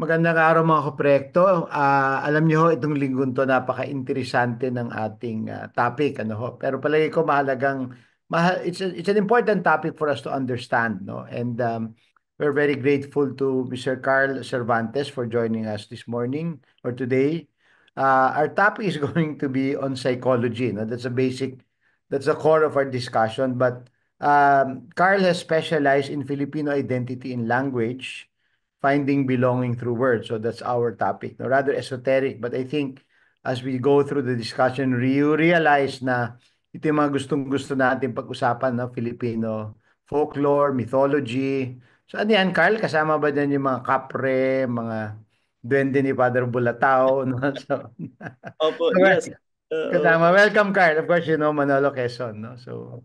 Magandang araw mga kaproyekto. Alam niyo ho, itong linggong to napaka-interesante ng ating topic, ano ho. Pero palagi ko it's an important topic for us to understand, no? And we're very grateful to Mr. Carl Cervantes for joining us this morning or today. Our topic is going to be on psychology, no? That's the core of our discussion. But Carl has specialized in Filipino identity in language, finding belonging through words. So that's our topic. No? Rather esoteric, but I think as we go through the discussion, you realize na ito yung mga gustong-gusto natin pag-usapan na Filipino folklore, mythology. So ano yan, Carl? Kasama ba dyan yung mga kapre, mga duwende ni Father Bulatao? No? So, Opo, so yes. kasama. Welcome, Carl. Of course, you know Manolo Quezon. No? So,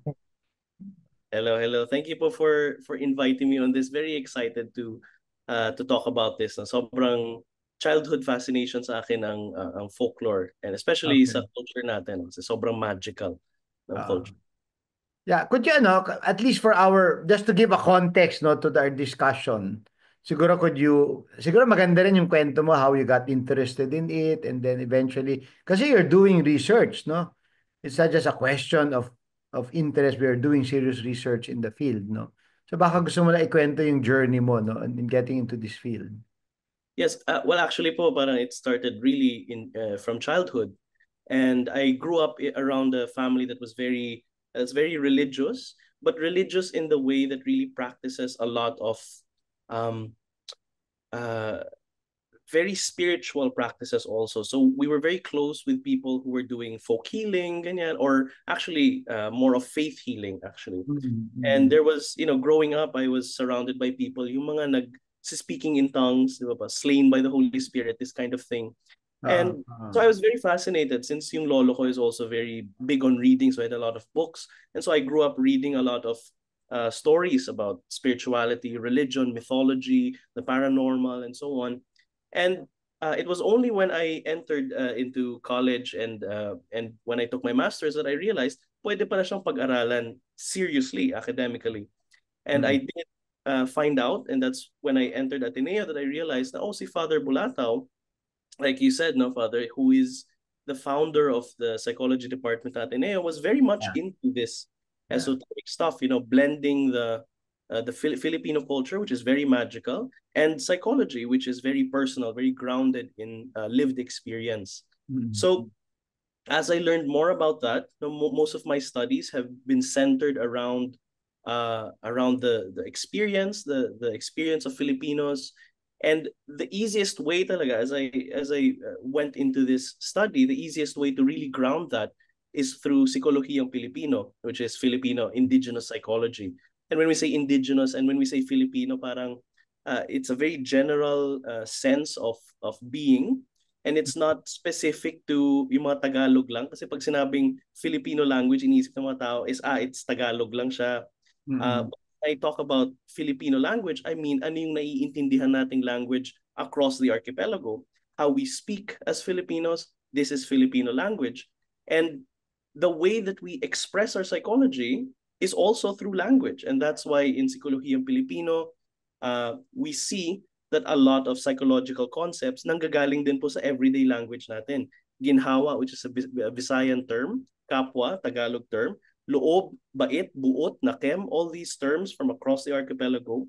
Hello, hello. Thank you po for inviting me on this. Very excited to talk about this. No? Sobrang childhood fascination sa akin ang folklore, and especially okay. sa culture natin. No? Kasi sobrang magical ng Uh, culture. Yeah, could you, ano, at least for our, just to give a context, no, to our discussion, siguro maganda rin yung kwento mo, how you got interested in it, and then eventually, kasi you're doing research, no? It's not just a question of interest, we are doing serious research in the field, no? So baka gusto mo na ikwento yung journey mo, no, in getting into this field. Yes, well actually po parang it started really in from childhood. And I grew up around a family that's very religious, but religious in the way that really practices a lot of um uh very spiritual practices also. So we were very close with people who were doing folk healing, ganyan, or actually more of faith healing, actually. And Mm-hmm. there was, growing up, I was surrounded by people, yung mga speaking in tongues, di ba, slain by the Holy Spirit, this kind of thing. Uh, And so uh, I was very fascinated since yung lolo ko is also very big on reading, so I had a lot of books. And so I grew up reading a lot of stories about spirituality, religion, mythology, the paranormal, and so on. And it was only when I entered into college and when I took my master's that I realized pwede pala siyang pag-aralan seriously, academically. And mm, I did find out, and that's when I entered Ateneo that I realized na, oh, si Father Bulatao, like you said, no, Father, who is the founder of the psychology department at Ateneo, was very much yeah, into this yeah. esoteric stuff, blending the Filipino culture, which is very magical, and psychology, which is very personal, very grounded in lived experience. Mm, So as I learned more about that, most of my studies have been centered around the experience, the experience of Filipinos. And the easiest way talaga, as I went into this study, the easiest way to really ground that is through Psikologiyang Pilipino, which is Filipino indigenous psychology. And when we say indigenous and when we say Filipino, parang it's a very general sense of being, and it's not specific to yung mga Tagalog lang, kasi pag sinabing Filipino language, iniisip ng mga tao is it's Tagalog lang siya. mm, When I talk about Filipino language, I mean ano yung naiintindihan nating language across the archipelago. How we speak as Filipinos, this is Filipino language. And the way that we express our psychology is also through language. And that's why in Psikologiyang Pilipino, we see that a lot of psychological concepts nanggagaling din po sa everyday language natin. Ginhawa, which is a Visayan term, kapwa, Tagalog term, loob, bait, buot, nakem, all these terms from across the archipelago,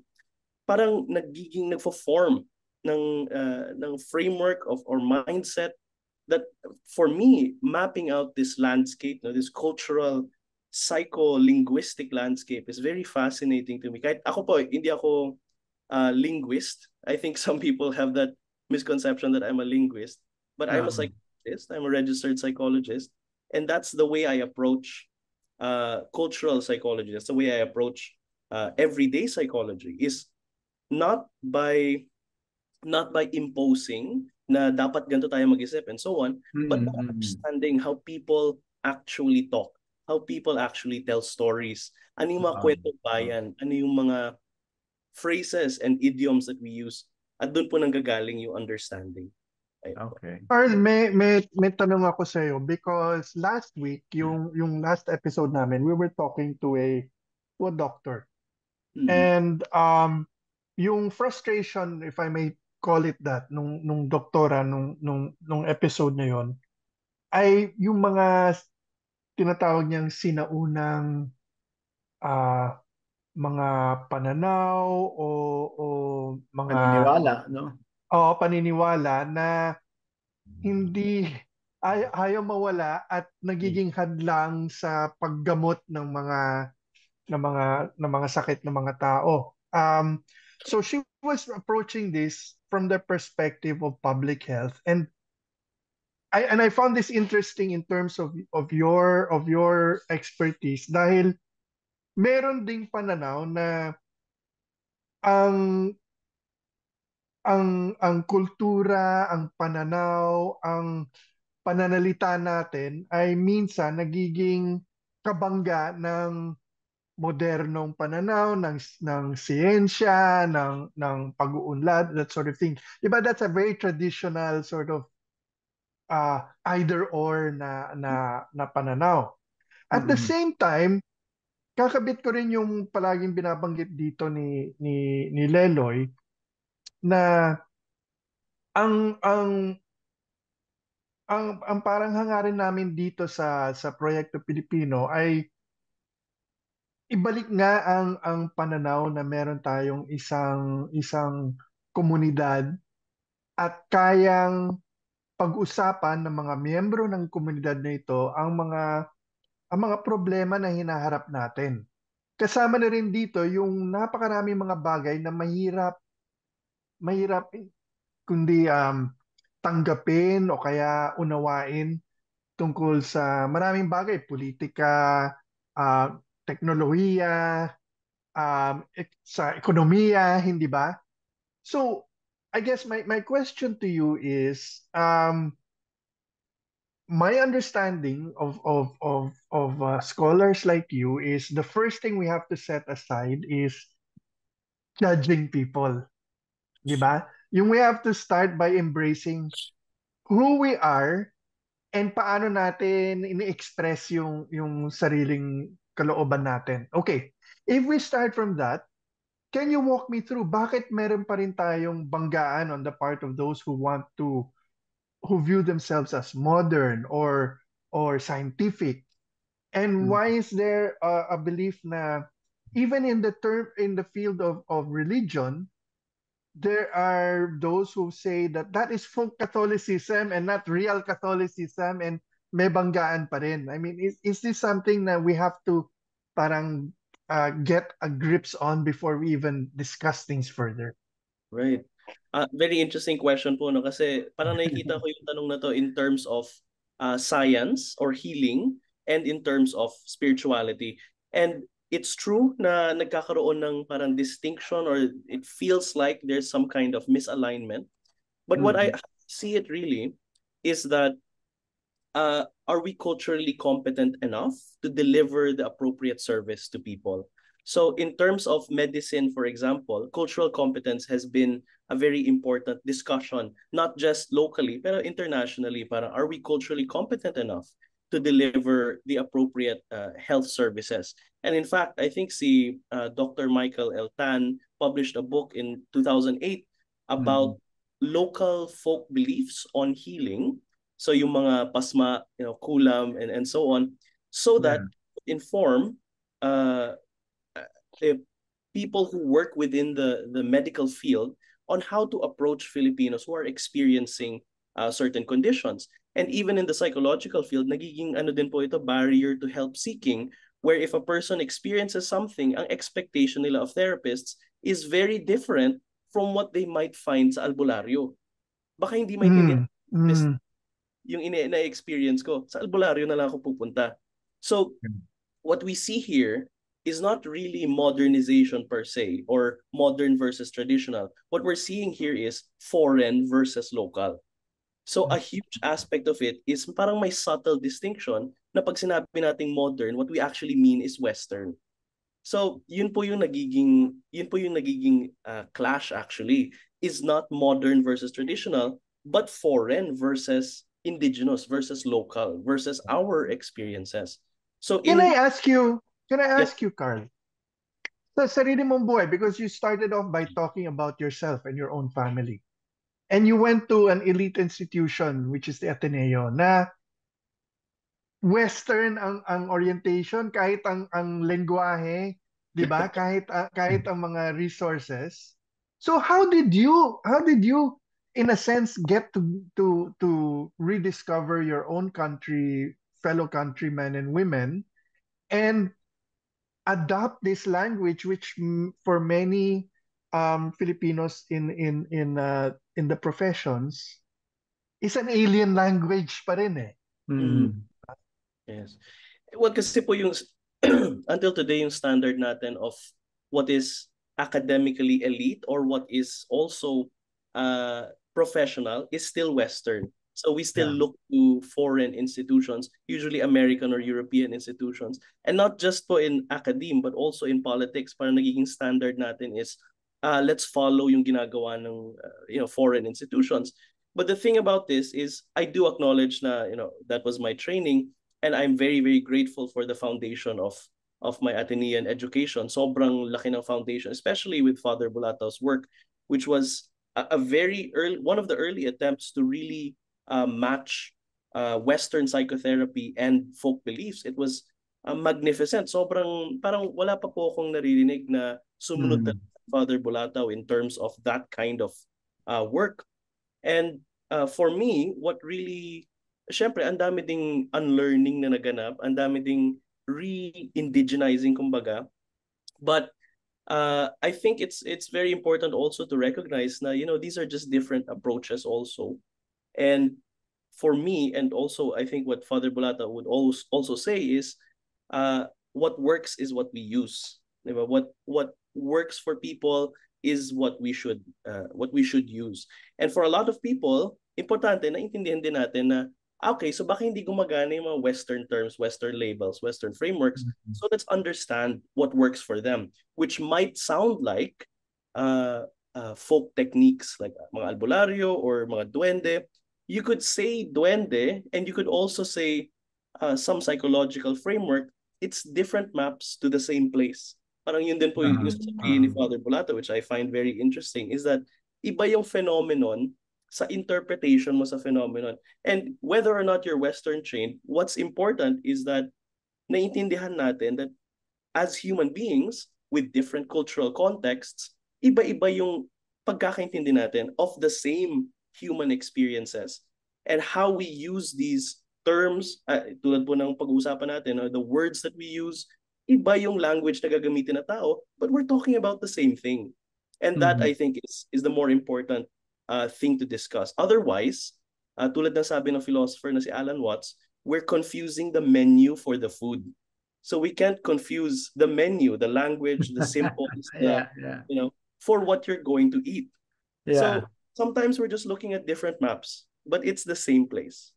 parang nagfo-form ng framework of or mindset that for me, mapping out this landscape, this cultural psycho-linguistic landscape is very fascinating to me. Kahit ako po, hindi ako linguist. I think some people have that misconception that I'm a linguist, but I'm a um, psychologist. I'm a registered psychologist, and that's the way I approach cultural psychology. That's the way I approach everyday psychology. Is not by not by imposing na dapat ganito tayo mag-isip and so on, but by mm. understanding how people actually talk, how people actually tell stories, ano yung mga kwentong Um, bayan, ano yung mga phrases and idioms that we use, at doon po nanggagaling yung understanding. Ayun po. okay. Carl, may tanong ako sa iyo because last week, yung last episode namin, we were talking to a doctor. Mm-hmm. And yung frustration, if I may call it that nung doktora nung episode na yon ay yung mga tinatawag niyang sinaunang ah, mga pananaw o mga Paniniwala, no? paniniwala na hindi ayaw mawala at nagiging hadlang sa paggamot ng mga sakit ng mga tao. So she was approaching this from the perspective of public health, and I found this interesting in terms of your expertise dahil meron ding pananaw na ang ang kultura, ang pananaw, ang pananalita natin ay minsan nagiging kabangga ng modernong pananaw ng siyensya, ng pag-uunlad, that sort of thing. Diba, that's a very traditional sort of either or na pananaw. At the Mm-mm. same time, kakabit ko rin yung palaging binabanggit dito ni Leloy na ang ang parang hangarin namin dito sa Proyekto Pilipino ay ibalik nga ang pananaw na meron tayong isang komunidad at kayang pag-usapan ng mga miyembro ng komunidad na ito ang mga problema na hinaharap natin. Kasama na rin dito yung napakaraming mga bagay na mahirap kundi tanggapin o kaya unawain tungkol sa maraming bagay, politika, teknolohiya, sa ekonomiya, hindi ba? So, I guess my question to you is, my understanding of scholars like you is the first thing we have to set aside is judging people, di ba? Yung we have to start by embracing who we are and paano natin ini-express yung sariling kalooban natin. Okay, if we start from that, can you walk me through bakit meron pa rin tayong banggaan on the part of those who view themselves as modern or scientific? And Mm. why is there a belief na even in the field of religion, there are those who say that that is folk Catholicism and not real Catholicism, and may banggaan pa rin. I mean, is this something that we have to parang get a grips on before we even discuss things further? Right. Very interesting question po, no? Kasi parang nakikita ko yung tanong na to in terms of science or healing and in terms of spirituality. And it's true na nagkakaroon ng parang distinction, or it feels like there's some kind of misalignment. But what I Mm-mm. see it really is that are we culturally competent enough to deliver the appropriate service to people? So in terms of medicine, for example, cultural competence has been a very important discussion, not just locally, but internationally. Para are we culturally competent enough to deliver the appropriate health services? And in fact, I think Dr. Michael L. Tan published a book in 2008 Mm-mm. about local folk beliefs on healing. So yung mga pasma, kulam, and so on, so that Yeah. inform uh, uh, people who work within the medical field on how to approach Filipinos who are experiencing certain conditions. And even in the psychological field, nagiging ano din po ito, barrier to help seeking, where if a person experiences something, ang expectation nila of therapists is very different from what they might find sa albularyo. Baka hindi maintindihan Mm, mm, yung na-experience ko. Sa albularyo na lang ako pupunta. So, what we see here is not really modernization per se or modern versus traditional. What we're seeing here is foreign versus local. So a huge aspect of it is parang may subtle distinction na pag sinabi nating modern, what we actually mean is Western. So yun po yung nagiging clash actually, is not modern versus traditional, but foreign versus indigenous versus local versus our experiences. So Can I in ask you, can I yes, ask you, Carl, sa sarili mong buhay, because you started off by talking about yourself and your own family. and you went to an elite institution, which is the Ateneo, na Western ang orientation, kahit ang lengguwahe, 'di ba? Kahit ang mga resources. So how did you in a sense get to rediscover your own country, fellow countrymen and women, and adopt this language which for many Filipinos in the professions is an alien language pa rin eh. Mm. Yes. Well, kasi po yung until today yung standard natin of what is academically elite or what is also professional is still Western. So we still Yeah. look to foreign institutions, usually American or European institutions. And not just po in academe, but also in politics. Parang nagiging standard natin is let's follow yung ginagawa ng foreign institutions. But the thing about this is I do acknowledge na that was my training, and I'm very, very grateful for the foundation of my Atenean education. Sobrang laki ng foundation, especially with Father Bulatao's work, which was a very early, one of the early attempts to really match Western psychotherapy and folk beliefs. It was magnificent. Sobrang, parang wala pa po akong naririnig na sumunod na Father Bulatao in terms of that kind of work. And for me, what really, syempre, ang dami ding unlearning na naganap, ang dami ding re-indigenizing, kumbaga. But I think it's very important also to recognize na, these are just different approaches also. And for me, and also I think what Father Bulata would also say is, what works is what we use. Diba? What works for people is what we should use. And for a lot of people, importante na intindihan din natin na okay, so baka hindi gumagana yung mga Western terms, Western labels, Western frameworks. So let's understand what works for them, which might sound like folk techniques like mga albularyo or mga duende. You could say duende, and you could also say some psychological framework. It's different maps to the same place. Parang yun din po yung sasabihin ni Father Bulata, which I find very interesting, is that iba yung phenomenon sa interpretation mo sa phenomenon. And whether or not you're Western trained, what's important is that naintindihan natin that as human beings with different cultural contexts, iba-iba yung pagkakaintindi natin of the same human experiences. And how we use these terms, tulad po ng pag-uusapan natin, the words that we use, iba yung language na gagamitin na tao, but we're talking about the same thing. And that, I think, is the more important thing to discuss. Otherwise, tulad ng sabi ng philosopher na si Alan Watts, we're confusing the menu for the food. So we can't confuse the menu, the language, the symbols, for what you're going to eat. Yeah. So sometimes we're just looking at different maps, but it's the same place.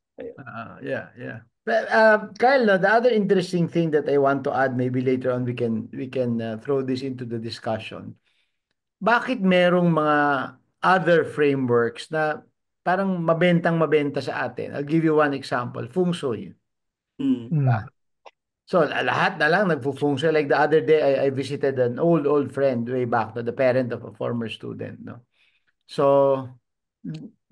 Yeah. But, Kyle, no, the other interesting thing that I want to add, maybe later on we can throw this into the discussion. Bakit merong mga other frameworks na parang mabenta sa atin? I'll give you one example, Feng Shui. So lahat na lang nagfo-feng shui. Like the other day, I visited an old friend way back, the parent of a former student, no. So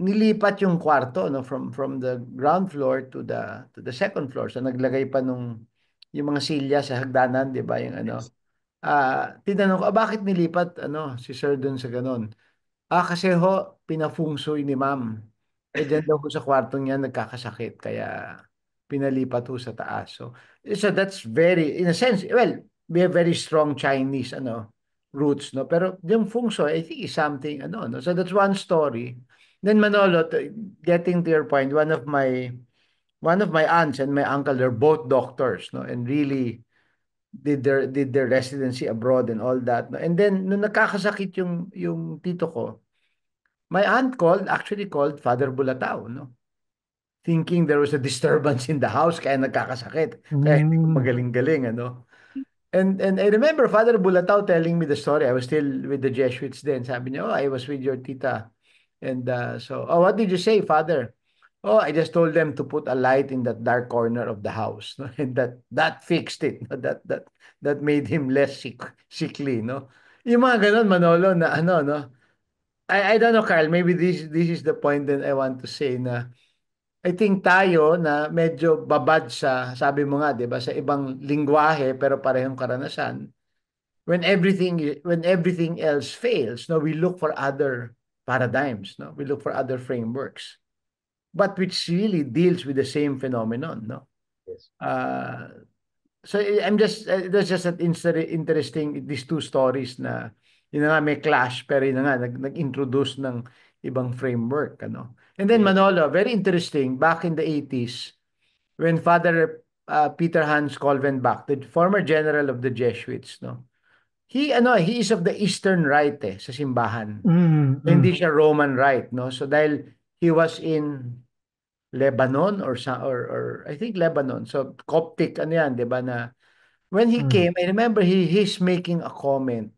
nilipat yung kwarto, no, from the ground floor to the second floor. So naglagay pa yung mga silya sa hagdanan, 'di ba, yung ano. Tinanong ko, bakit nilipat si Sir dun sa ganun? Kasi ho, pina-feng shui ni ma'am. Diyan daw ho sa kwartong niya nagkakasakit, kaya pinalipat ho sa taas. So that's very, in a sense, well, we have very strong Chinese roots, no? Pero yung feng shui, I think is something, no? So that's one story. Then Manolo, getting to your point, one of my aunts and my uncle, they're both doctors, no? And really did their residency abroad and all that, no? And then nung nakakasakit yung tito ko, my aunt actually called Father Bulatao, no? Thinking there was a disturbance in the house kaya nagkakasakit. Kaya hindi ko magaling-galing, ano? And I remember Father Bulatao telling me the story. I was still with the Jesuits then. Sabi niya, I was with your tita. And so, what did you say, Father? I just told them to put a light in that dark corner of the house, no? And that fixed it. No? That made him less sickly, no? Yung mga ganun, Manolo, na no? I don't know, Carl, maybe this is the point that I want to say na I think tayo na medyo babad sa, sabi mo nga, 'di ba, sa ibang lingwahe pero parehong karanasan. When everything else fails, no, we look for other paradigms, no? We look for other frameworks, but which really deals with the same phenomenon, no? Yes. So I'm just that's just an interesting these two stories na yun na nga may clash pero yun na nga nag-introduce ng ibang framework ano. And then Yes. Manolo, very interesting, back in the 80s when Father Peter Hans Kolvenbach, the former general of the Jesuits, no. He is of the Eastern Rite sa simbahan. Mm, Hindi mm, siya Roman Rite, no. So dahil he was in Lebanon or I think Lebanon. So Coptic ano yan, 'di ba na when he mm. came, I remember he's making a comment.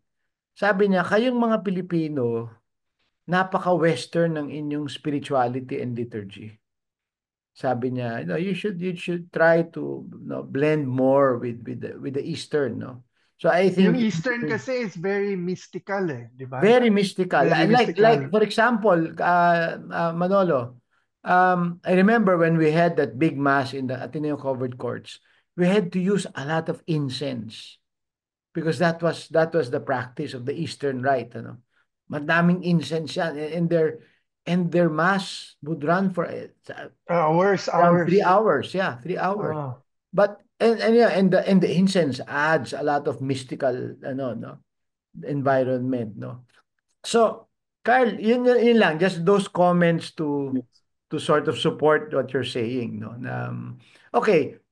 Sabi niya, kayong mga Pilipino, napaka-Western ng inyong spirituality and liturgy. Sabi niya, you should try to blend more with the Eastern, no. So I Yung think Eastern kasi is very mystical di ba? very mystical. Very Like mystical. for example, Manolo, I remember when we had that big mass in the Ateneo covered courts, we had to use a lot of incense. Because that was the practice of the Eastern Rite, ano. Madaming incense yan and their mass would run for Hours, around hours. 3 hours, yeah, 3 hours. Oh. But and yeah, and the incense adds a lot of mystical no environment, no. So, Carl, yun lang, just those comments to Yes. sort of support what you're saying, no. Okay,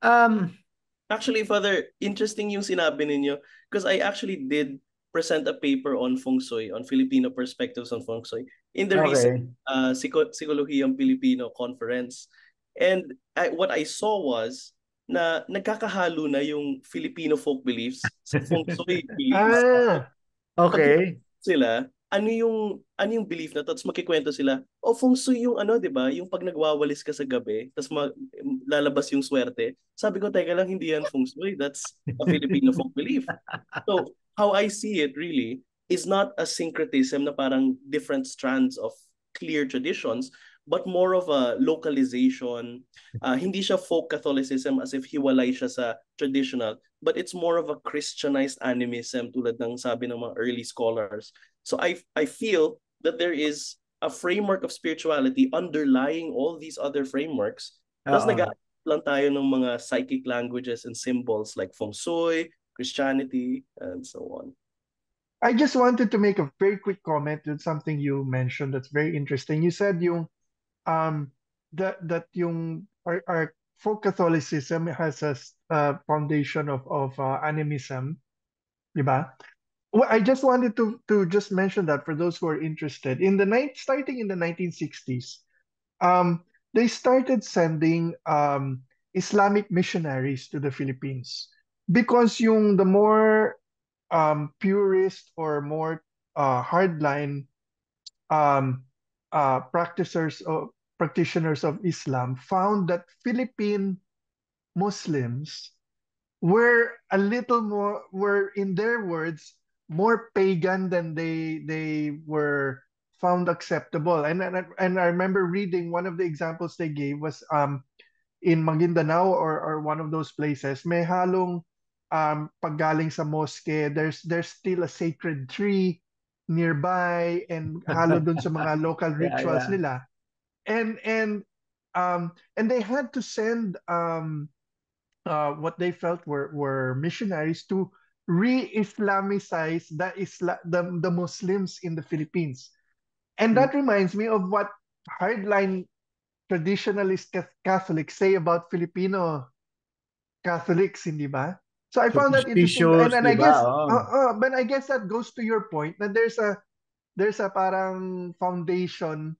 Actually, Father, interesting yung sinabi ninyo because I actually did present a paper on feng shui, on Filipino perspectives on feng shui in the recent okay. Psikolohiyang Pilipino conference. And what I saw was na nagkakahalo na yung Filipino folk beliefs sa feng shui beliefs. Ah, Pag Okay. sila, ano yung belief na to? Tapos magkikwento sila, feng shui yung ano, 'di ba? Yung pag nagwawalis ka sa gabi, tapos lalabas yung swerte. Sabi ko, teka lang, hindi yan feng shui. That's a Filipino folk belief. So, how I see it really is not a syncretism na parang different strands of clear traditions, but more of a localization. Hindi siya folk Catholicism as if hiwalay siya sa traditional, but it's more of a Christianized animism tulad ng sabi ng mga early scholars. So I feel that there is a framework of spirituality underlying all these other frameworks. Tapos Oo. lang tayo ng mga psychic languages and symbols like feng shui, Christianity, and so on. I just wanted to make a very quick comment with something you mentioned that's very interesting. You said yung that yung our folk Catholicism has a foundation of animism, di ba? Well, I just wanted to just mention that for those who are interested. Starting in the 1960s, they started sending Islamic missionaries to the Philippines because the more purist or more hardline um, practitioners of Islam found that Philippine Muslims were in their words more pagan than they were found acceptable. And I remember reading one of the examples they gave was in Maguindanao or one of those places, may halong paggaling sa mosque, there's still a sacred tree nearby and halo dun sa mga local Yeah, rituals yeah. nila. And they had to send what they felt were missionaries to re-Islamicize the Muslims in the Philippines. And Mm. that reminds me of what hardline traditionalist Catholics say about Filipino Catholics, hindi ba? So I found that interesting, Superstitious, and 'di I ba? guess, Oh. but I guess that goes to your point that there's a parang foundation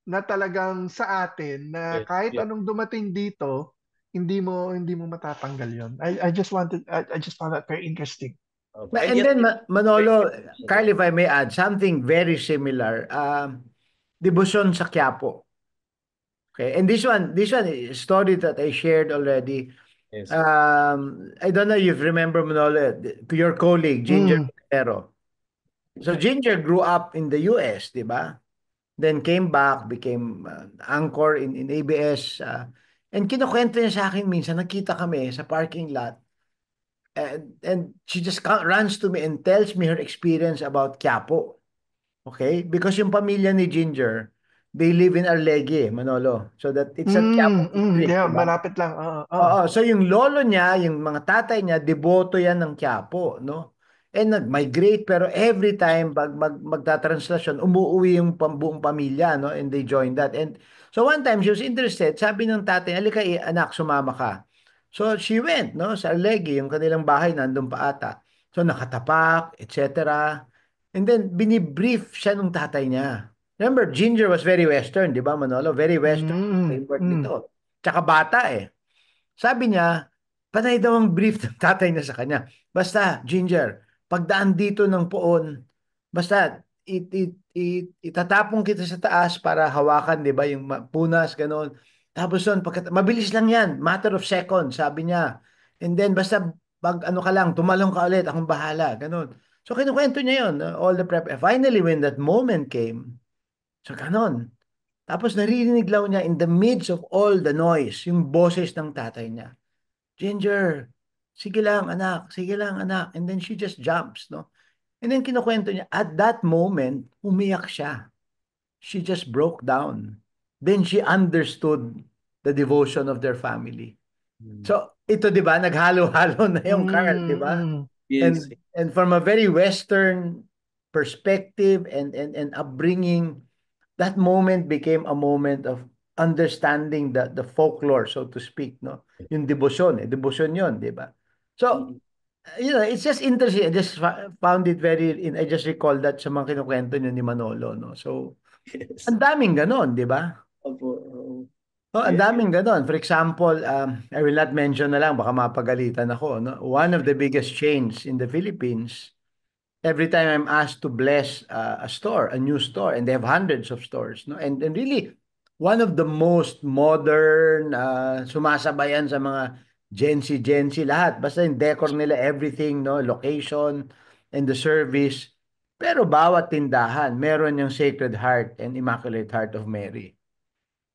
na talagang sa atin na Yes, kahit yes. anong dumating dito, hindi mo matatanggal yon. I just found that very interesting. And And yet, then very Manolo, Carl, Filipino. if I may add something very similar, Debosyon sa Quiapo. Okay, and this one is a story that I shared already. Yes. I don't know if you remember Manolo, your colleague Ginger Mm, Romero. So Ginger grew up in the US, di ba? Then came back, became anchor in ABS. And kinukwento niya sa akin minsan, nakita kami sa parking lot. And she just runs to me and tells me her experience about Quiapo. Okay? Because yung pamilya ni Ginger, they live in Arlegui, Manolo. So that it's at Quiapo district, Yeah, di ba? malapit lang. Oo, so yung lolo niya, yung mga tatay niya, deboto yan ng Quiapo, no? And nag-migrate, pero every time magta-translasyon, umuwi yung buong pamilya, no? And they joined that. And so one time, she was interested, sabi ng tatay, alika anak, sumama ka. So she went, no? Sa Alegi, yung kanilang bahay, nandun pa ata. So nakatapak, etc. And then, binibrief siya nung tatay niya. Remember, Ginger was very Western, di ba, Manolo? Very Western framework nito. Tsaka bata eh. Sabi niya, panay daw ang brief ng tatay niya sa kanya. Basta, Ginger, pagdaan dito ng poon, basta itatapon kita sa taas para hawakan, di ba, yung punas, gano'n. Tapos yun, mabilis lang yan, matter of seconds, sabi niya. And then, basta, pag ano ka lang, tumalong ka ulit, akong bahala, gano'n. So, kinukwento niya yun, all the prep. Finally, when that moment came, so gano'n. Tapos naririnig lang niya in the midst of all the noise, yung boses ng tatay niya. Ginger, sige lang anak, sige lang anak. And then she just jumps, no? And then kinukwento niya, at that moment, umiyak siya. She just broke down. Then she understood the devotion of their family. So, ito 'di ba, naghalo-halo na yung Carl, 'di ba? Yes. And from a very Western perspective and upbringing, that moment became a moment of understanding the folklore, so to speak, no? Yung debosyon yun, di ba? So, it's just interesting. I just found it I just recall that sa mga kinukwento niyo ni Manolo, no? So, Yes. ang daming ganon, di ba? Opo. Oh, ang Yeah. daming ganon. For example, I will not mention na lang, baka mapagalitan ako, no? One of the biggest chains in the Philippines, every time I'm asked to bless a store, a new store, and they have hundreds of stores, no? And really, one of the most modern, sumasabayan sa mga Gen Z lahat. Basta yung decor nila, everything, no? Location and the service. Pero bawat tindahan, meron yung Sacred Heart and Immaculate Heart of Mary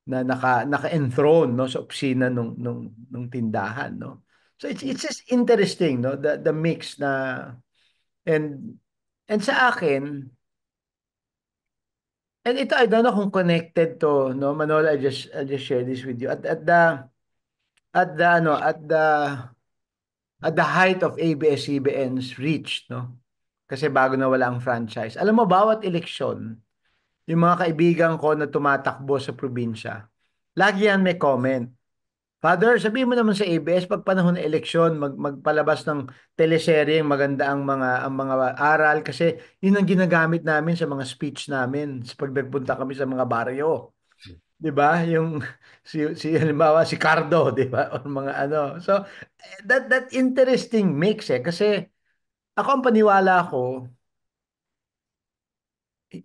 na naka-enthrone, no, sa opisina nung tindahan, no? So it's just interesting, no, the mix na. And sa akin, and ito, I don't know kung connected to, no, Manolo, I just share this with you. At the height of ABS-CBN's reach, no? Kasi bago na wala ang franchise. Alam mo, bawat eleksyon, yung mga kaibigan ko na tumatakbo sa probinsya, lagi yan may comment. Father, sabihin mo naman sa ABS pag panahon ng eleksyon, magpalabas ng teleserye, maganda ang mga aral kasi yun ang ginagamit namin sa mga speech namin sa pag nagpunta kami sa mga baryo. 'Di ba? Yung si halimbawa si Cardo, 'di ba? O mga ano. So that interesting mix kasi ako ang paniwala ko,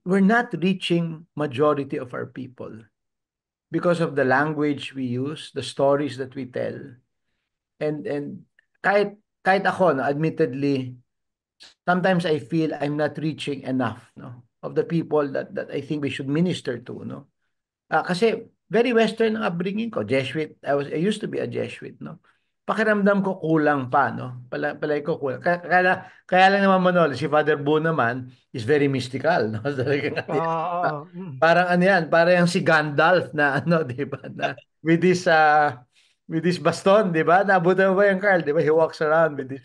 we're not reaching majority of our people because of the language we use, the stories that we tell. And kahit ako, no, admittedly, sometimes I feel I'm not reaching enough, no, of the people that I think we should minister to, no. Kasi very Western ang upbringing ko, Jesuit. I used to be a Jesuit, no. Pakiramdam ko kulang pa, no. Palay ko kulang. Kaya lang naman Manolo, si Father Bo naman is very mystical, no. Talagang ano yan, parang ano yan, parang yung si Gandalf na ano, 'di ba, na with this baston, 'di ba? Naabutan mo ba yung Carl, 'di ba? He walks around with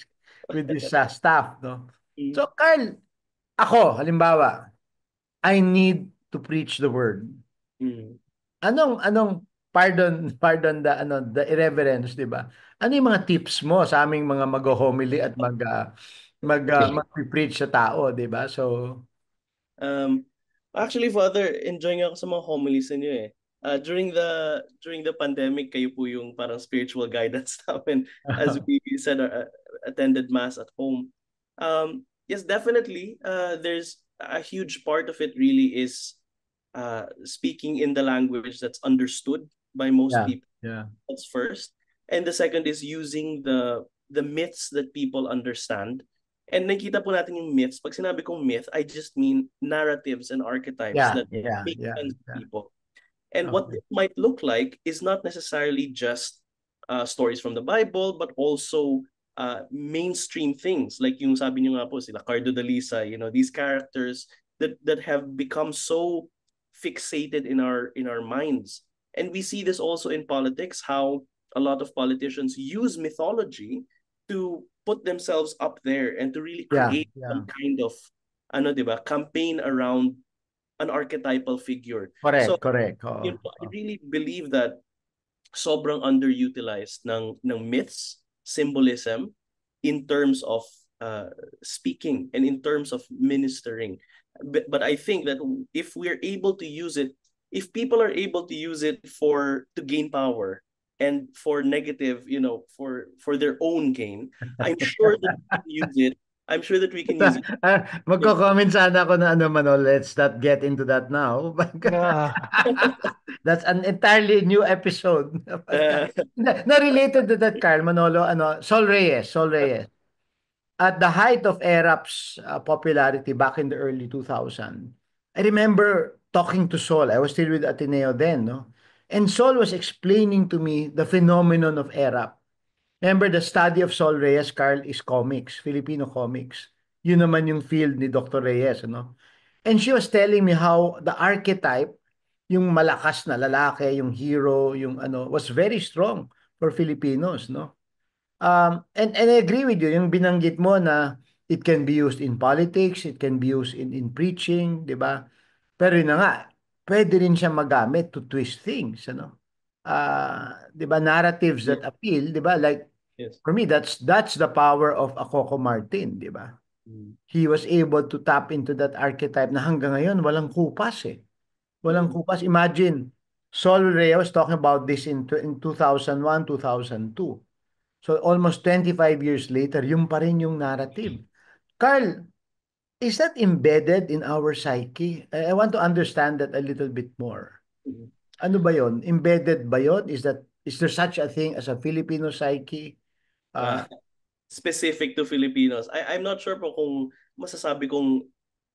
this staff, no. So Carl, ako halimbawa, I need to preach the word. Anong pardon the irreverence, 'di ba? Ano yung mga tips mo sa aming mga mag-homily at mag-preach sa tao, 'di ba? So Actually, Father, enjoying ako sa mga homilies niyo eh. During the pandemic, kayo po yung parang spiritual guidance namin as we said attended mass at home. Yes, definitely. There's a huge part of it really is speaking in the language that's understood by most yeah, people. yeah. That's first. And the second is using the myths that people understand And nakita po natin yung myths. Pag sinabi kong myth, I just mean narratives and archetypes Yeah, that yeah, make yeah, sense to yeah. people. And what Okay. it might look like is not necessarily just stories from the Bible, but also mainstream things. Like yung sabi niyo nga po, sila Cardo Dalisa, these characters that have become so fixated in our minds. And we see this also in politics, how a lot of politicians use mythology to put themselves up there and to really Yeah, create yeah. some kind of diba, campaign around an archetypal figure. So Correct, correct. Oo, I oo. really believe that sobrang underutilized ng myths, symbolism in terms of speaking and in terms of ministering. But I think that if we're able to use it, if people are able to use it to gain power and for negative, for their own gain, I'm sure that we can use it. I'm sure that we can use it. Magko-comment sana ako na ano Manol, let's not get into that now. Yeah. That's an entirely new episode. Uh, Na related to that, Carl Manolo, Sol Reyes, Sol Reyes. At the height of Erap's popularity back in the early 2000, I remember talking to Sol. I was still with Ateneo then, no? And Sol was explaining to me the phenomenon of Erap. Remember, the study of Sol Reyes, Carl, is comics, Filipino comics. Yun naman yung field ni Dr. Reyes, ano? And she was telling me how the archetype, yung malakas na lalaki, yung hero, yung was very strong for Filipinos, no? And I agree with you, yung binanggit mo na it can be used in politics, it can be used in preaching, di ba? Pero yun na nga, pwede rin siya magamit to twist things, ano? Di ba, narratives yes, that appeal, di ba? Like, yes. for me, that's the power of Akoko Martin, di ba? Mm. He was able to tap into that archetype na hanggang ngayon, walang kupas eh. Walang Mm. kupas. Imagine, Sol Reyes was talking about this in 2001, 2002. So almost 25 years later, yung pa rin yung narrative. Carl, is that embedded in our psyche? I want to understand that a little bit more. Mm. Ano ba yon? Embedded ba yon? Is there such a thing as a Filipino psyche? Uh, Uh, Specific to Filipinos. I'm not sure po kung masasabi kong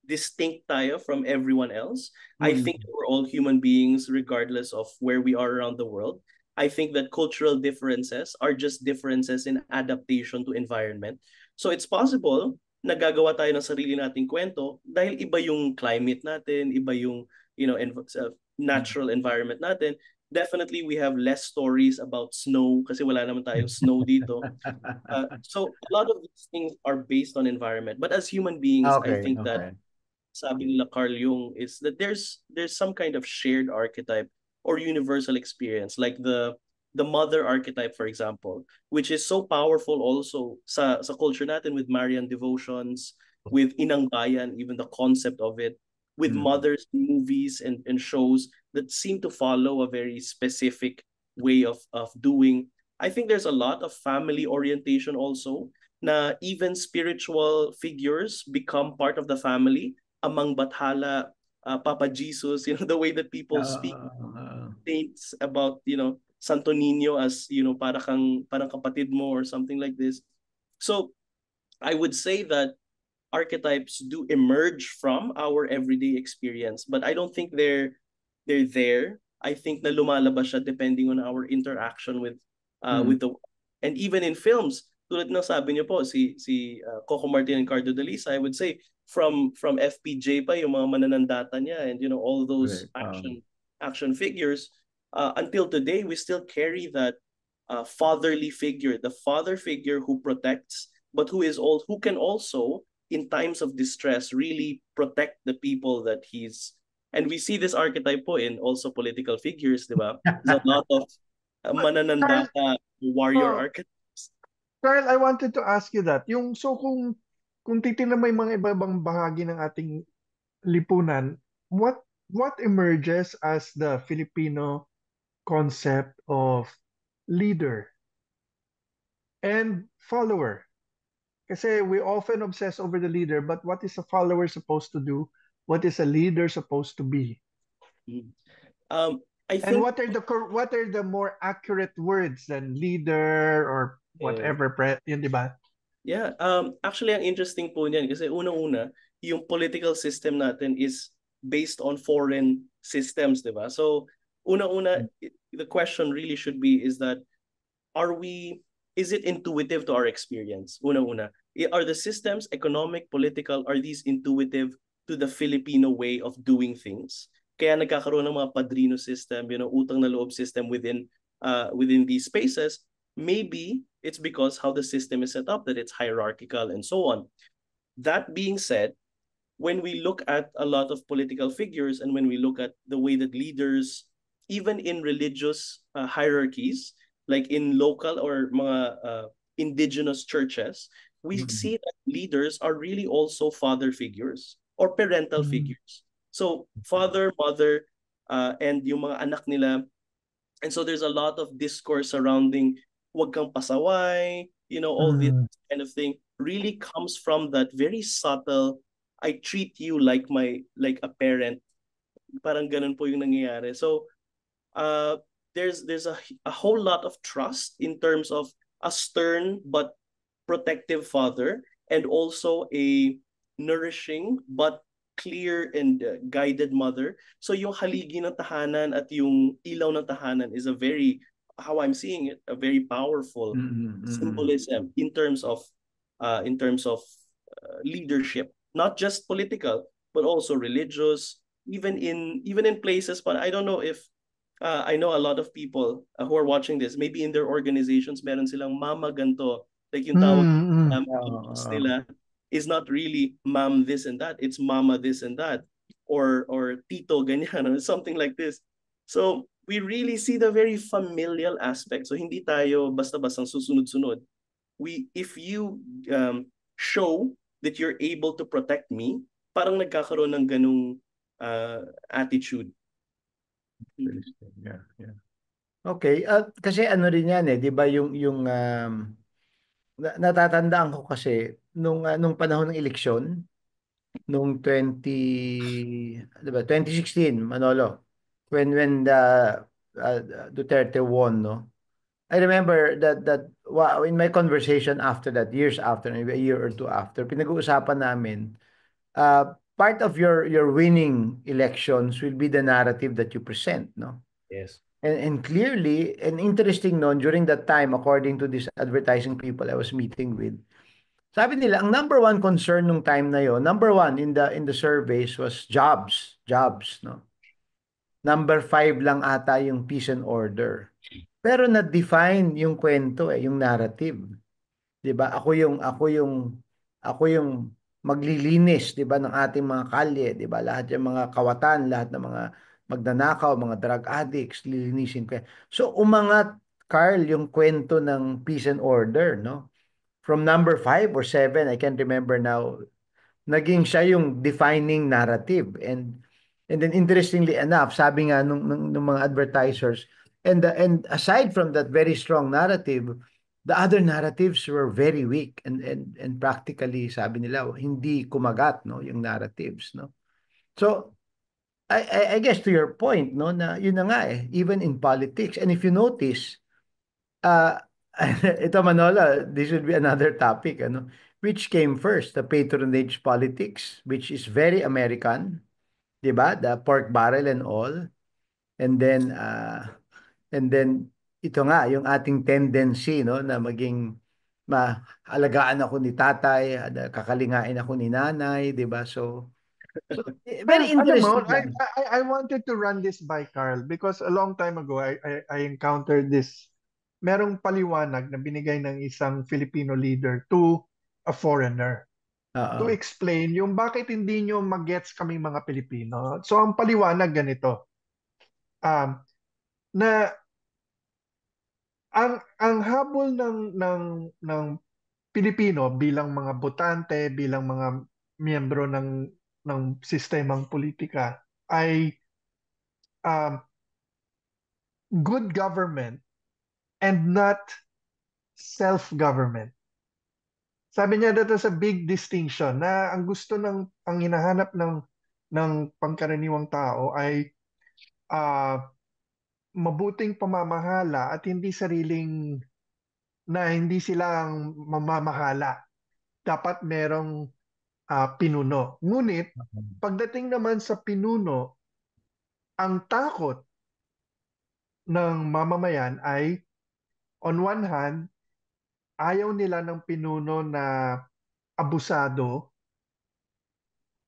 distinct tayo from everyone else. I think mm, we're all human beings regardless of where we are around the world. I think that cultural differences are just differences in adaptation to environment. So it's possible nagagawa tayo ng sarili nating kwento dahil iba yung climate natin, iba yung natural environment natin. Definitely we have less stories about snow kasi wala naman tayong snow dito. So a lot of these things are based on environment. But as human beings, I okay, think that okay. sabi nila Carl Jung is that there's some kind of shared archetype or universal experience, like the mother archetype, for example, which is so powerful also sa culture natin with Marian devotions, with Inang Bayan, even the concept of it, with Mm. mothers in movies and shows that seem to follow a very specific way of doing. I think there's a lot of family orientation also, na even spiritual figures become part of the family among Bathala, Papa Jesus, the way that people speak saints about, Santo Niño as, parang kapatid mo or something like this. So I would say that archetypes do emerge from our everyday experience, but I don't think they're there. I think na lumalabas siya depending on our interaction Mm. with the, and even in films, tulad ng sabi niyo po Coco Martin and Cardo Delisa, I would say from FPJ pa yung mga mananandata niya, and all those Correct. action figures, until today we still carry that fatherly figure, the father figure who protects, but who can also in times of distress really protect the people that he's, and we see this archetype po in also political figures, di ba? There's a lot of But Carl, mananandata warrior oh, archetypes. Carl, I wanted to ask you that. Kung titingnan mo yung mga iba-ibang bahagi ng ating lipunan, what emerges as the Filipino concept of leader and follower? Kasi we often obsess over the leader, but what is a follower supposed to do? What is a leader supposed to be? Mm. Um, I And think what are the more accurate words than leader or uh, whatever, yun, di ba? Yeah, actually ang interesting po niyan kasi unang-una, yung political system natin is based on foreign systems, 'di ba? So, unang-una, the question really should be is that are we is it intuitive to our experience? Una-una. Are the systems, economic, political, are these intuitive to the Filipino way of doing things? Kaya nagkakaroon ng mga padrino system, utang na loob system within these spaces. Maybe it's because how the system is set up, that it's hierarchical and so on. That being said, when we look at a lot of political figures and when we look at the way that leaders, even in religious hierarchies, like in local or mga indigenous churches, we Mm. see that leaders are really also father figures or parental Mm. figures. So father, mother, and yung mga anak nila. And so there's a lot of discourse surrounding wag kang pasaway, all this Mm. kind of thing really comes from that very subtle, I treat you like a parent. Parang ganun po yung nangyayari. So there's a whole lot of trust in terms of a stern but protective father and also a nourishing but clear and guided mother. So yung haligi ng tahanan at yung ilaw ng tahanan is a very, how I'm seeing it, a very powerful Mm, mm. symbolism in terms of leadership, not just political but also religious, even in places. But I don't know if I know a lot of people who are watching this, maybe in their organizations, meron silang mama ganto. Like yung tawag Mm. yung Oo, boss oo. nila is not really mom this and that. It's mama this and that. Or tito ganyan, or something like this. So we really see the very familial aspect. So hindi tayo basta-bastang susunod-sunod. If you show that you're able to protect me, parang nagkakaroon ng ganung attitude. Interesting. Yeah, yeah. Okay, kasi ano rin yan 'di ba yung natatandaan ko kasi nung panahon ng eleksyon nung 'di ba 2016 Manolo, when the uh, Duterte won, no. I remember that wow, in my conversation after that, years after, maybe a year or two after, pinag-uusapan namin, part of your winning elections will be the narrative that you present, no? Yes. And clearly, and interesting noon, during that time, according to these advertising people I was meeting with, sabi nila, ang number one concern nung time na yon, number one in the surveys was jobs, no? Number five lang ata yung peace and order. Pero na-define yung kwento yung narrative. 'Di ba? Ako yung maglilinis, 'di ba, ng ating mga kalye, 'di ba? Lahat yung mga kawatan, lahat ng mga magnanakaw, mga drug addicts, lilinisin ko. So umangat, Carl, yung kwento ng peace and order, no? From number 5 or 7, I can't remember now, naging siya yung defining narrative. And then interestingly enough, sabi nga nung mga advertisers, and aside from that very strong narrative, the other narratives were very weak, and practically, sabi nila, hindi kumagat, no, yung narratives, no. So I guess to your point, no, na yun na nga even in politics. And if you notice, uh ito, Manola, this would be another topic, ano, which came first, the patronage politics, which is very American, 'di ba? The pork barrel and all. And then ito nga yung ating tendency, no, na maging maalagaan ako ni tatay, kakalingain ako ni nanay, 'di ba? So Well, very alam mo, interesting lang. I wanted to run this by Carl because a long time ago, I encountered this. Merong paliwanag na binigay ng isang Filipino leader to a foreigner to Oo. explain yung bakit hindi nyo magets kaming mga Pilipino. So, ang paliwanag ganito, um, na ang habol ng Pilipino bilang mga botante, bilang mga miyembro ng sistemang politika ay um, good government and not self-government. Sabi niya dito sa big distinction na ang gusto ang hinahanap ng pangkaraniwang tao ay ah, mabuting pamamahala at hindi sila ang mamamahala. dapat merong pinuno. Ngunit, pagdating naman sa pinuno, ang takot ng mamamayan ay, on one hand, ayaw nila ng pinuno na abusado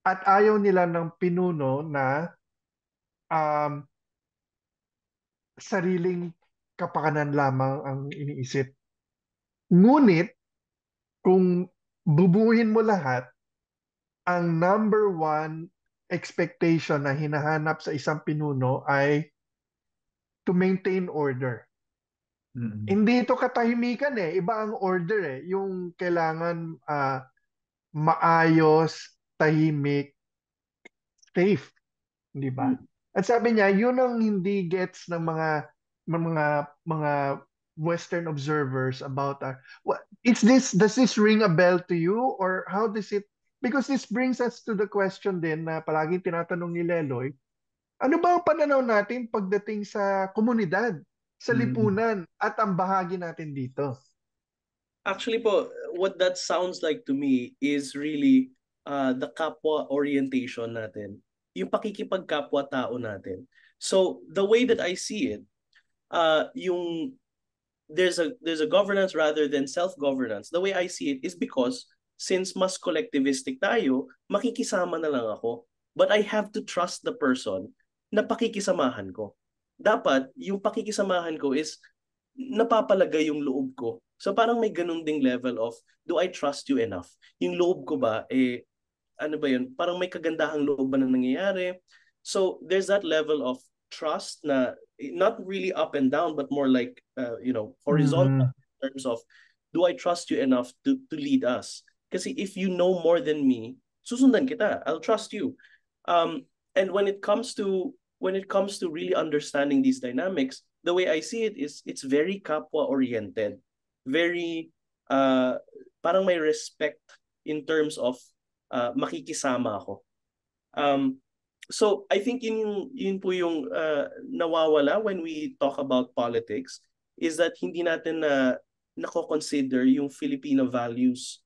at ayaw nila ng pinuno na um, sariling kapakanan lamang ang iniisip. Ngunit, kung bubuhin mo lahat, ang number one expectation na hinahanap sa isang pinuno ay to maintain order. Mm. Hindi ito katahimikan eh. Iba ang order eh. Yung kailangan maayos, tahimik, safe. Di ba? At sabi niya, yun ang hindi gets ng mga Western observers about does this ring a bell to you or how does it, because this brings us to the question din na palaging tinatanong ni Leloy, ano ba ang pananaw natin pagdating sa komunidad, sa Mm. lipunan at ang bahagi natin dito? Actually po, what that sounds like to me is really the kapwa orientation natin. Yung pakikipagkapwa-tao natin. So, the way that I see it, yung there's a governance rather than self-governance. The way I see it is because since mas collectivistic tayo, makikisama na lang ako. But I have to trust the person na pakikisamahan ko. Dapat, yung pakikisamahan ko is napapalagay yung loob ko. So parang may ganun ding level of, do I trust you enough? Yung loob ko ba, ano ba yun? Parang may kagandahang loob ba na nangyayari? So there's that level of trust na not really up and down, but more like, horizontal Mhm. in terms of, do I trust you enough to lead us? Kasi if you know more than me, susundan kita. I'll trust you. And when it comes to really understanding these dynamics, the way I see it is it's very kapwa oriented, very parang may respect in terms of makikisama ako. So I think yun po yung nawawala when we talk about politics, is that hindi natin na nako-consider yung Filipino values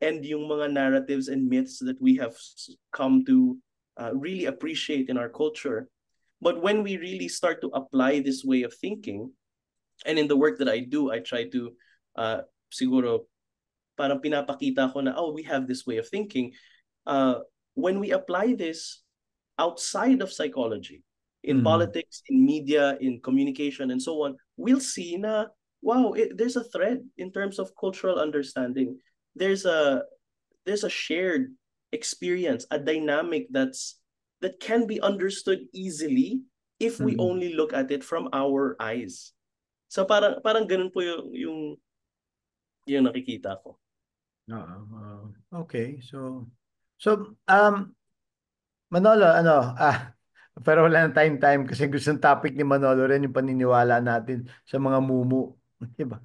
and yung mga narratives and myths that we have come to really appreciate in our culture. But when we really start to apply this way of thinking, and in the work that I do, I try to siguro parang pinapakita ko na, oh, we have this way of thinking. When we apply this outside of psychology, in politics, in media, in communication, and so on, we'll see na, wow, there's a thread in terms of cultural understanding. There's a shared experience, a dynamic that can be understood easily if we Mm. only look at it from our eyes. So parang ganun po yung nakikita ko. Oo. Okay. So, Manolo, pero wala na time kasi gusto ng topic ni Manolo rin yung paniniwala natin sa mga mumu. Diba?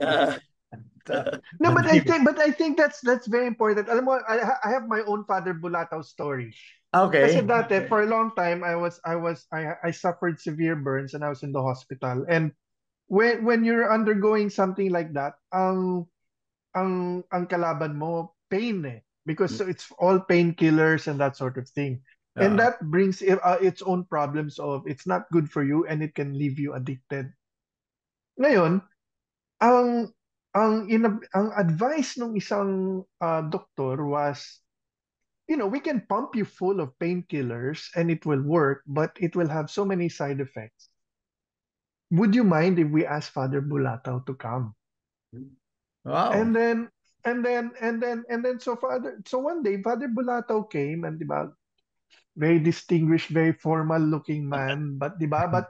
So, No, but I madiba. think that's very important. Alam mo, I have my own Father Bulataw story. Kasi Okay. dati, for a long time, I suffered severe burns and I was in the hospital. And when you're undergoing something like that, ang kalaban mo pain eh, because so it's all painkillers and that sort of thing. And Oo. that brings its own problems of it's not good for you and it can leave you addicted. Ngayon, ang ang advice ng isang doktor was, we can pump you full of painkillers and it will work, but it will have so many side effects. Would you mind if we ask Father Bulataw to come? Wow. And then so one day Father Bulataw came and, di ba, very distinguished, very formal looking man, but, di ba, but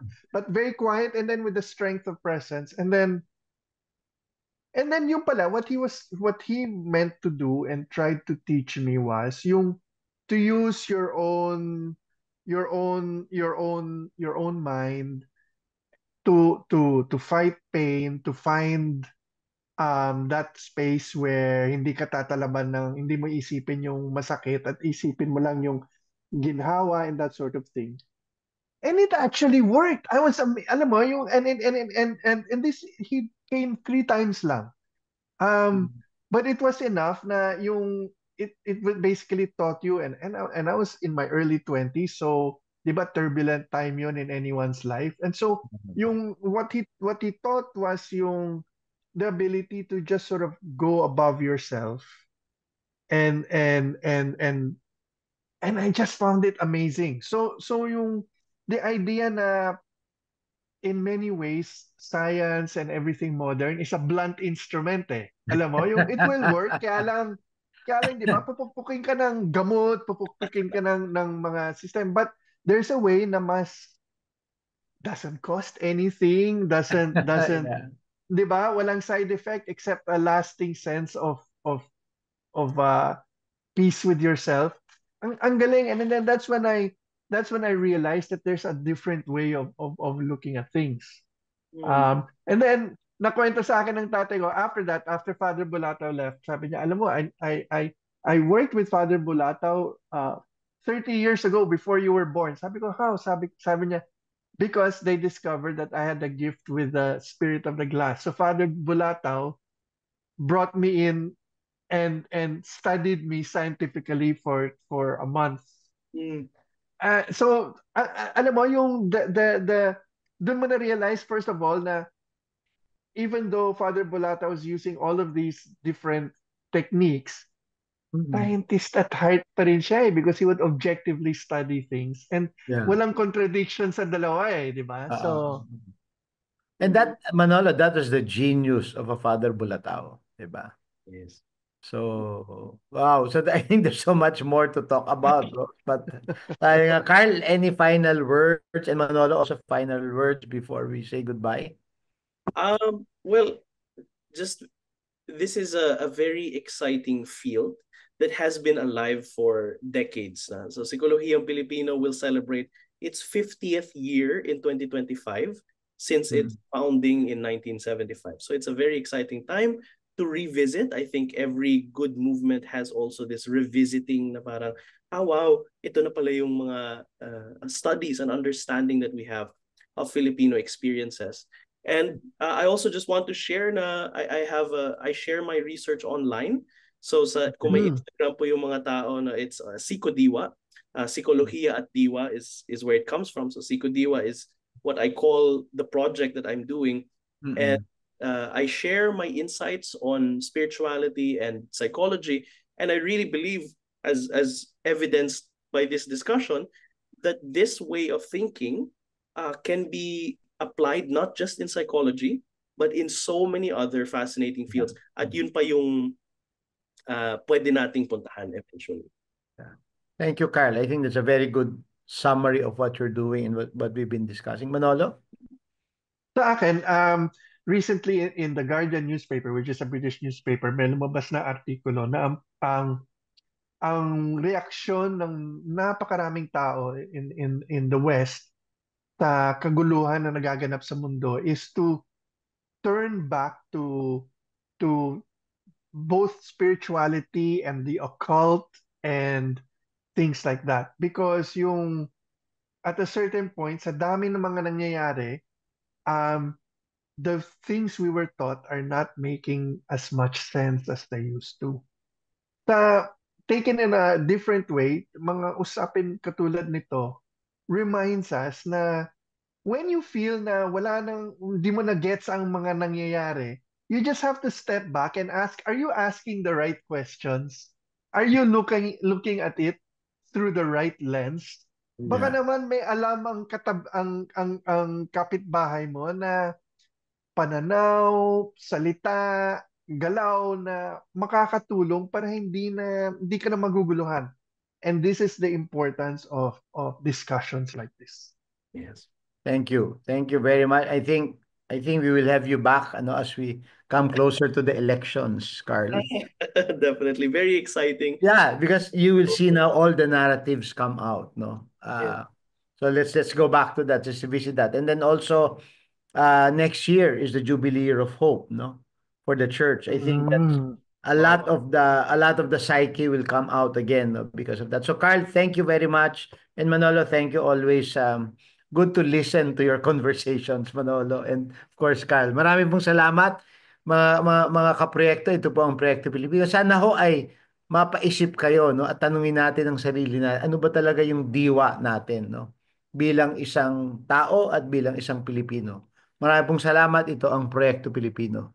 very quiet, and then with the strength of presence. And then yung pala, what he meant to do and tried to teach me was yung to use your own mind to fight pain, to find that space where hindi ka tatalaban ng, hindi mo isipin yung masakit at isipin mo lang yung ginhawa and that sort of thing. And it actually worked. I was alam mo yung and this he came 3 times lang. Um, But it was enough na yung it would basically taught you, and I was in my early 20s, so 'di ba turbulent time yon in anyone's life. And so yung what he taught was yung the ability to just sort of go above yourself, and and and and and I just found it amazing. So yung the idea na in many ways science and everything modern is a blunt instrument eh. Alam mo, yung it will work, kaya lang 'di ba, pupukpukin ka ng gamot, pupukpukin ka ng mga system, but there's a way na mas doesn't cost anything, doesn't Yeah. 'di ba, walang side effect except a lasting sense of peace with yourself. Ang galing, and then that's when I realized that there's a different way of looking at things. Mm. And then nakwento sa akin ng tatay ko after that, after Father Bulatao left, sabi niya, alam mo, I worked with Father Bulatao 30 years ago before you were born. Sabi ko, how? Sabi niya, because they discovered that I had a gift with the spirit of the glass. So Father Bulatao brought me in and studied me scientifically for a month. Mm. So alam mo yung the doon mo na realize first of all na even though Father Bolata was using all of these different techniques, scientist at heart pa rin siya because he would objectively study things, and Yeah. walang contradiction sa dalawa eh, di ba? So And that, Manolo, that was the genius of a Father Bulatao, diba? Yes. So, wow. So I think there's so much more to talk about, bro. But Carl, any final words, and Manolo also final words before we say goodbye? Well, just this is a very exciting field that has been alive for decades na. So Psikolohiyang Pilipino will celebrate its 50th year in 2025 since its founding in 1975. So it's a very exciting time to revisit. I think every good movement has also this revisiting na parang, wow, ito na pala yung mga studies and understanding that we have of Filipino experiences. And I also just want to share na I share my research online. So kung may Instagram po yung mga tao na it's Psikodiwa, Psikolohiya at Diwa is where it comes from. So Psikodiwa is what I call the project that I'm doing. And I share my insights on spirituality and psychology. And I really believe, as evidenced by this discussion, that this way of thinking can be applied not just in psychology, but in so many other fascinating fields. At yun pa yung pwede nating puntahan eventually. Thank you, Carl. I think that's a very good summary of what you're doing and what we've been discussing. Manolo? Sa akin, recently in the Guardian newspaper, which is a British newspaper, may lumabas na artikulo na ang reaksyon ng napakaraming tao in the West sa kaguluhan na nagaganap sa mundo is to turn back to both spirituality and the occult and things like that, because yung at a certain point sa dami ng mga nangyayari, the things we were taught are not making as much sense as they used to. Taken in a different way, mga usapin katulad nito reminds us na when you feel na hindi mo na gets ang mga nangyayari, you just have to step back and ask, are you asking the right questions? Are you looking at it through the right lens? Baka naman may alam ang kapitbahay mo na pananaw, salita, galaw na makakatulong para hindi ka na maguguluhan. And this is the importance of discussions like this. Yes. Thank you. Thank you very much. I think we will have you back as we come closer to the elections, Carl. Definitely. Very exciting. Yeah, because you will see now all the narratives come out, no? So let's go back to that, just to visit that. And then also next year is the Jubilee Year of Hope, no? For the church. I think that's a lot of the psyche will come out again, no, because of that. So Carl, thank you very much. And Manolo, thank you always. Good to listen to your conversations, Manolo. And of course, Carl, marami pong salamat. mga kaproyekto, ito po ang Proyekto Pilipino. Sana ho ay mapaisip kayo, no? At tanungin natin ang sarili na ano ba talaga yung diwa natin, no? Bilang isang tao at bilang isang Pilipino. Maraming pong salamat. Ito ang Proyekto Pilipino.